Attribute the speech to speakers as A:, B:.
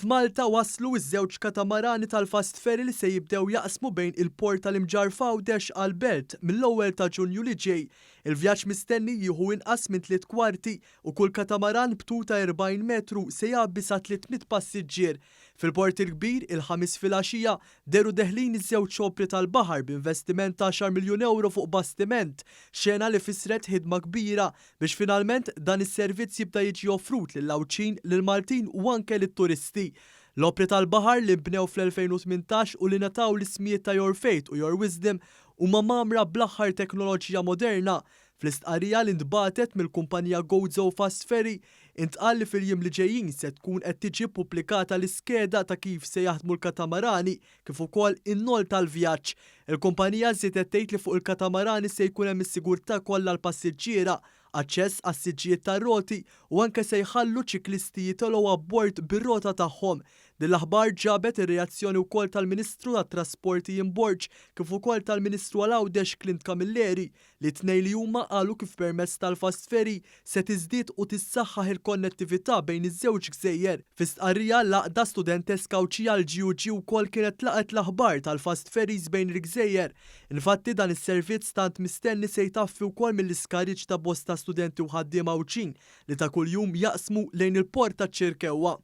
A: F'Malta waslu iż-żewġ katamarani tal-Fast Ferry li se jibdew jaqsmu bejn il-Port tal-Imġarr f'Għawdex għall-Belt mill-ewwel ta' Ġunju li ġej. Il-vjaġġ mistenni jieħu inqas minn 3 kwarti u kull katamaran b'tuta 40 metru se jgħabbi sa 300 passiġġier. Fil-Port il-Kbir il-Ħamis filgħaxija deru deħlin iż-żewġ OPRI tal-baħar b'investiment ta' 10 miljun euro fuq bastiment, Xena li fisret ħidma kbira biex finalment dan is-servizz jibda jiġi offrut lill-Għawdxin, lill-Maltin u anke lit-turisti. L-OPRI tal-baħar li mbnew fl-2018 u li nataw l-ismijiet ta' Your Fate u Your Wisdom huma magħmra bl-aħħar teknoloġija moderna. Fl-istqarrija li ntbagħtet mill-kumpanija Ż-Żewġ Ferry intqal li fil-jiem li ġejjin se tkun qed tiġi pubblikata l-iskeda ta' kif se jaħdmu l-katamarani kif ukoll in-nol tal-vjaġġ. Il-kumpanija żiedet tgħid li fuq il-katamarani se jkun hemm is-sigurtà kollha l-passiġġiera, aċċess għas-siġġijiet tar-roti u anke se jħallu ċiklisti jitolgħu abbord bir-rota tagħhom. Din l-aħbar ġabet ir-reazzjoni wkoll tal-Ministru tat-Trasporti Imborġ kif ukoll tal-Ministru għall-Għawdex li tnejn li huma qalu kif permezz tal-Fast Ferry se tiżdied u tissaħħaħ il-konnettività bejn iż-żewġ gżejjer. Fi-stqarrija laqda studenteska għall-GUG wkoll kienet laqgħet l-aħbar tal-Fast Ferries bejn il-gżejjer. Infatti dan is-servizz tant mistenni se jtaffi wkoll mill-iskariġġ ta' bosta studenti u ħaddiema Għawdxin li ta' kuljum jaqsmu lejn il-port taċ-Ċirkewwa.